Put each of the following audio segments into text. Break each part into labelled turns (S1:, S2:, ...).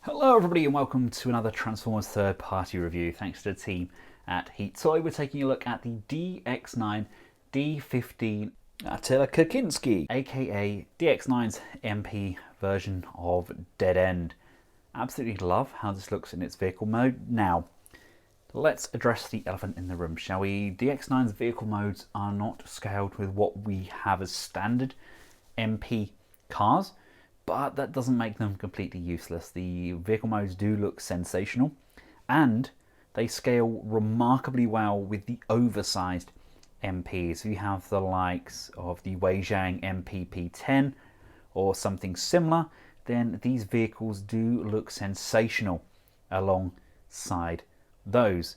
S1: Hello everybody and welcome to another Transformers third-party review. Thanks to the team at Heat. Today we're taking a look at the DX9 D15 Attilla KUKINSKI, aka DX9's MP version of Dead End. Absolutely love how this looks in its vehicle mode. Now, let's address the elephant in the room, shall we? DX9's vehicle modes are not scaled with what we have as standard MP cars, but that doesn't make them completely useless. The vehicle modes do look sensational, and they scale remarkably well with the oversized MPs. You have the likes of the Weijiang MPP10 or something similar, then these vehicles do look sensational alongside those.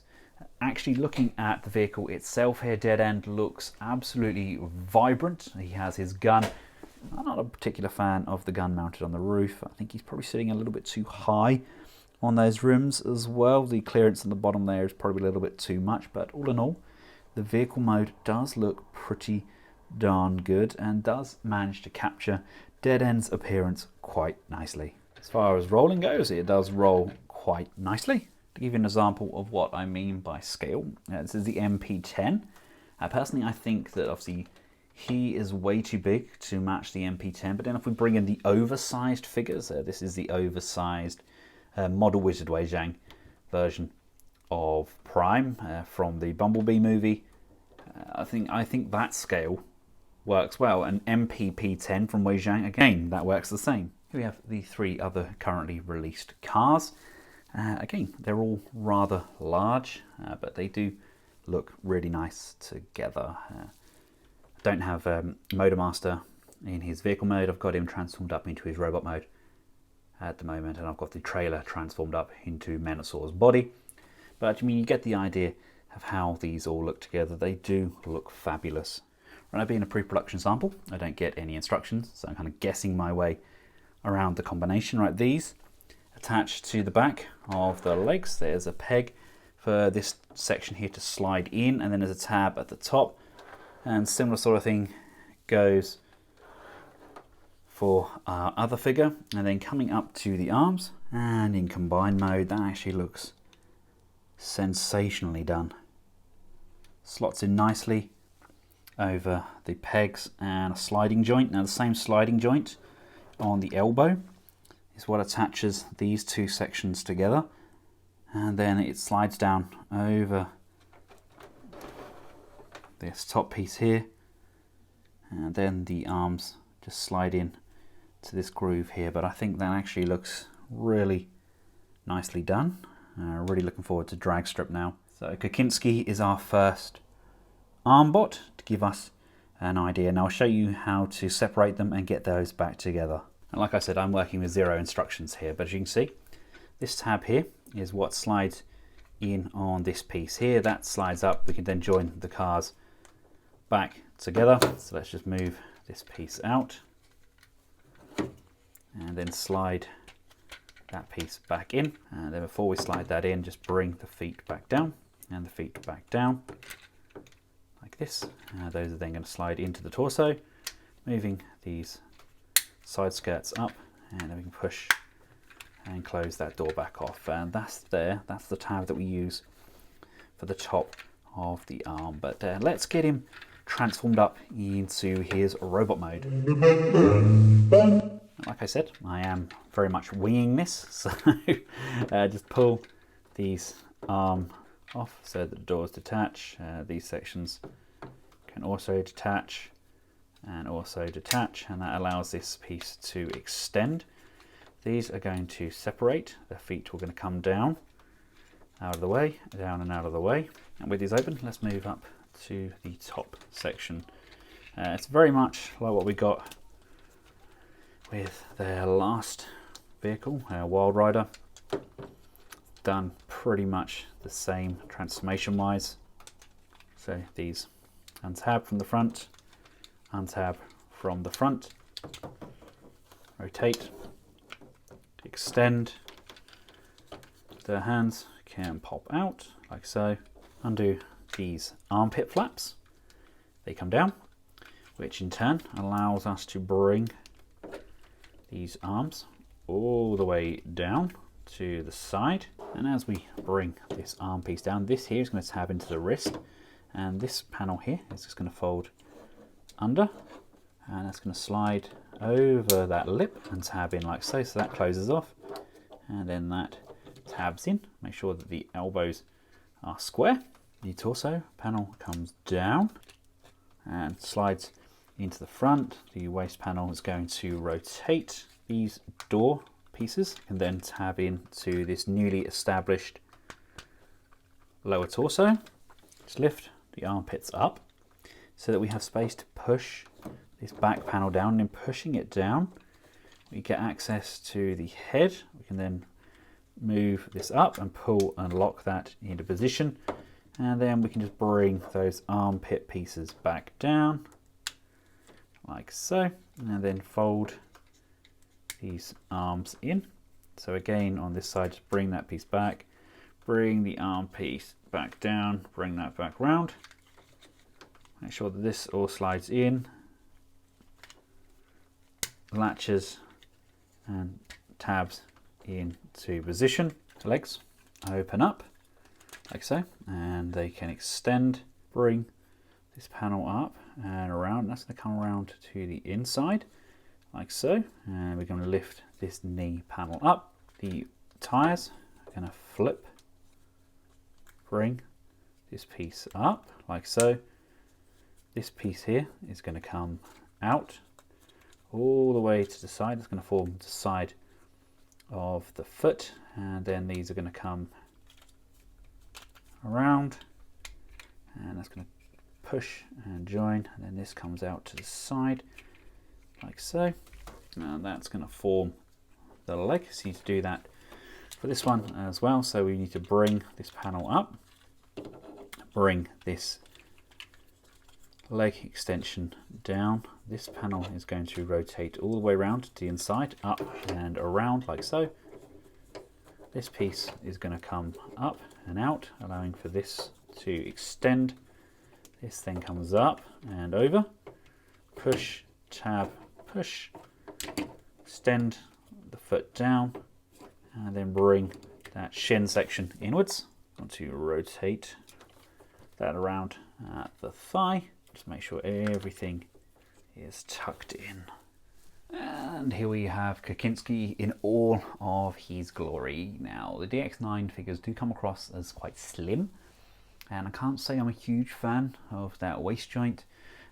S1: Actually, looking at the vehicle itself here, Dead End looks absolutely vibrant. He has his gun. I'm not a particular fan of the gun mounted on the roof. I think he's probably sitting a little bit too high on those rims as well. The clearance on the bottom there is probably a little bit too much, but all in all, the vehicle mode does look pretty darn good and does manage to capture Dead End's appearance quite nicely. As far as rolling goes, it does roll quite nicely. To give you an example of what I mean by scale, this is the MP10. Personally, I think that obviously he is way too big to match the MP10, but then if we bring in the oversized figures, this is the oversized Model Wizard Weijiang version of Prime from the Bumblebee movie. I think that scale works well, and MPP10 from Weijiang, again, that works the same. Here we have the three other currently released cars. Again, they're all rather large, but they do look really nice together. Don't have Motor Master in his vehicle mode. I've got him transformed up into his robot mode at the moment, and I've got the trailer transformed up into Menasaw's body. But I mean, you get the idea of how these all look together. They do look fabulous. Right now, being a pre-production sample, I don't get any instructions, so I'm kind of guessing my way around the combination. Right, these attached to the back of the legs. There's a peg for this section here to slide in, and then there's a tab at the top. And similar sort of thing goes for our other figure. And then coming up to the arms, and in combined mode, that actually looks sensationally done. Slots in nicely over the pegs and a sliding joint. Now the same sliding joint on the elbow is what attaches these two sections together. And then it slides down over this top piece here, and then the arms just slide in to this groove here. But I think that actually looks really nicely done. Really looking forward to drag strip now. So KUKINSKI is our first arm bot to give us an idea, and I'll show you how to separate them and get those back together. And like I said, I'm working with zero instructions here, but as you can see, this tab here is what slides in on this piece here. That slides up. We can then join the cars back together. So let's just move this piece out and then slide that piece back in. And then before we slide that in, just bring the feet back down and the feet back down like this. Those are then going to slide into the torso, moving these side skirts up, and then we can push and close that door back off. And that's the tab that we use for the top of the arm. But let's get him transformed up into his robot mode. Like I said, I am very much winging this, so just pull these arms off so that the doors detach. These sections can also detach and also detach, and that allows this piece to extend. These are going to separate. The feet are going to come down, out of the way, down and out of the way. And with these open, let's move up to the top section. It's very much like what we got with their last vehicle, Wild Rider. Done pretty much the same transformation wise. So these untab from the front, untab from the front, rotate, extend. The hands can pop out like so. Undo these armpit flaps, they come down, which in turn allows us to bring these arms all the way down to the side. And as we bring this arm piece down, this here is going to tab into the wrist, and this panel here is just going to fold under, and that's going to slide over that lip and tab in like so. So that closes off, and then that tabs in. Make sure that the elbows are square. The torso panel comes down and slides into the front. The waist panel is going to rotate. These door pieces and then tab into this newly established lower torso. Just lift the armpits up so that we have space to push this back panel down, and in pushing it down we get access to the head. We can then move this up and pull and lock that into position, and then we can just bring those armpit pieces back down like so, and then fold these arms in. So again on this side, just bring that piece back, bring the arm piece back down, bring that back round, make sure that this all slides in, latches and tabs into position. Legs open up like so, and they can extend. Bring this panel up and around. That's going to come around to the inside like so, and we're going to lift this knee panel up. The tires are going to flip, bring this piece up like so. This piece here is going to come out all the way to the side. It's going to form the side of the foot, and then these are going to come around, and that's going to push and join, and then this comes out to the side like so, and that's going to form the leg. So you need to do that for this one as well. So we need to bring this panel up, bring this leg extension down. This panel is going to rotate all the way around to the inside, up and around like so. This piece is going to come up and out, allowing for this to extend. This then comes up and over, push, tab, push, extend the foot down, and then bring that shin section inwards. I want to rotate that around at the thigh. Just make sure everything is tucked in. And here we have KUKINSKI in all of his glory. Now, the DX9 figures do come across as quite slim, and I can't say I'm a huge fan of that waist joint.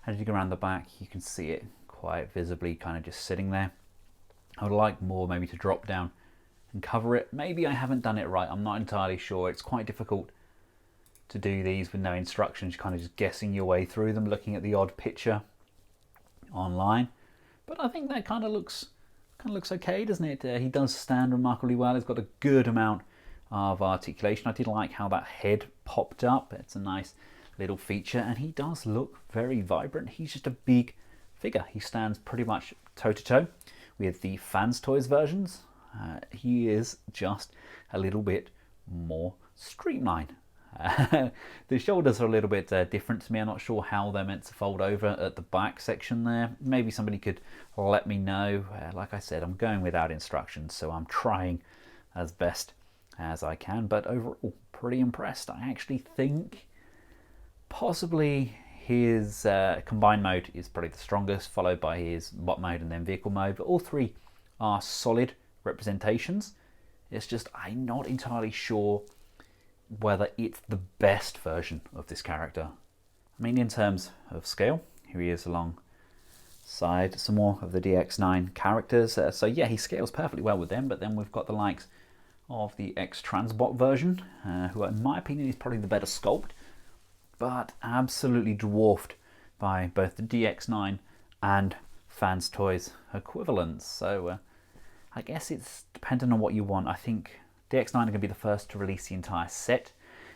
S1: As you go around the back, you can see it quite visibly kind of just sitting there. I would like more maybe to drop down and cover it. Maybe I haven't done it right, I'm not entirely sure. It's quite difficult to do these with no instructions, kind of just guessing your way through them, looking at the odd picture online. But I think that kind of looks okay, doesn't it? He does stand remarkably well. He's got a good amount of articulation. I did like how that head popped up. It's a nice little feature, and he does look very vibrant. He's just a big figure. He stands pretty much toe to toe with the Fans Toys versions. He is just a little bit more streamlined. The shoulders are a little bit different to me. I'm not sure how they're meant to fold over at the back section there. Maybe somebody could let me know. Like I said, I'm going without instructions, so I'm trying as best as I can, but overall pretty impressed. I actually think possibly his combined mode is probably the strongest, followed by his bot mode and then vehicle mode, but all three are solid representations. It's just I'm not entirely sure whether it's the best version of this character. I mean, in terms of scale, here he is alongside some more of the DX9 characters. So yeah, he scales perfectly well with them, but then we've got the likes of the X-Transbot version, who in my opinion is probably the better sculpt, but absolutely dwarfed by both the DX9 and Fans Toys equivalents. So I guess it's dependent on what you want. I think DX9 are going to be the first to release the entire set,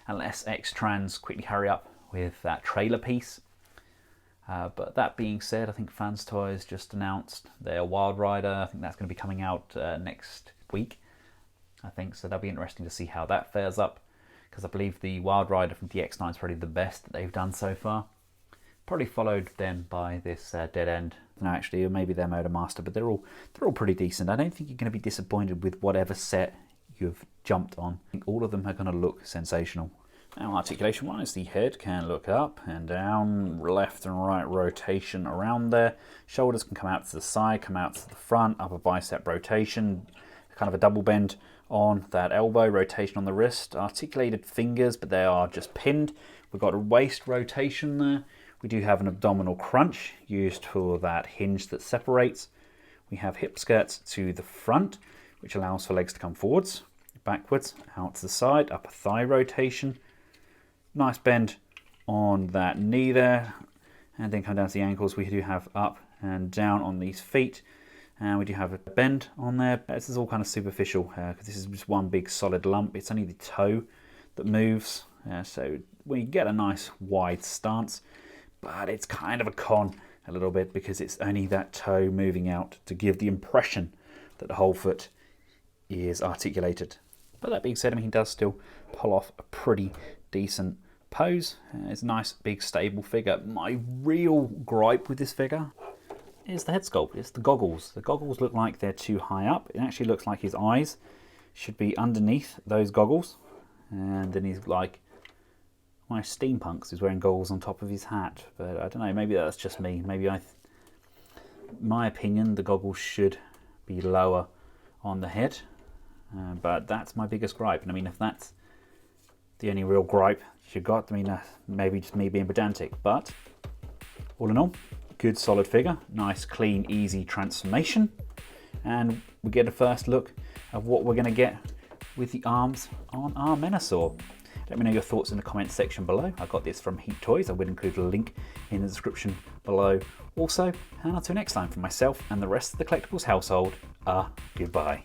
S1: unless X-Trans quickly hurry up with that trailer piece. But that being said, I think Fans Toys just announced their Wild Rider. I think that's going to be coming out next week, I think. So that'll be interesting to see how that fares up, because I believe the Wild Rider from DX9 is probably the best that they've done so far. Probably followed then by this Dead End. No, actually, or maybe their Motor Master, but they're all pretty decent. I don't think you're going to be disappointed with whatever set you've jumped on. I think all of them are going to look sensational. Now, articulation-wise, the head can look up and down, left and right rotation around there. Shoulders can come out to the side, come out to the front, upper bicep rotation, kind of a double bend on that elbow, rotation on the wrist, articulated fingers, but they are just pinned. We've got a waist rotation there. We do have an abdominal crunch used for that hinge that separates. We have hip skirts to the front, which allows for legs to come forwards, backwards, out to the side, upper thigh rotation. Nice bend on that knee there, and then come down to the ankles. We do have up and down on these feet, and we do have a bend on there. This is all kind of superficial because this is just one big solid lump. It's only the toe that moves, so we get a nice wide stance, but it's kind of a con a little bit because it's only that toe moving out to give the impression that the whole foot is articulated. But that being said, I mean, he does still pull off a pretty decent pose. It's a nice, big, stable figure. My real gripe with this figure is the head sculpt. It's the goggles. The goggles look like they're too high up. It actually looks like his eyes should be underneath those goggles. And then he's like, my steampunks is wearing goggles on top of his hat. But I don't know, maybe that's just me. Maybe my opinion, the goggles should be lower on the head. But that's my biggest gripe. And I mean, if that's the only real gripe you got, I mean, maybe just me being pedantic. But all in all, good solid figure, nice, clean, easy transformation. And we get a first look of what we're going to get with the arms on our Menasor. Let me know your thoughts in the comments section below. I got this from Heat Toys. I will include a link in the description below. Also, and until next time, from myself and the rest of the Collectibles household, goodbye.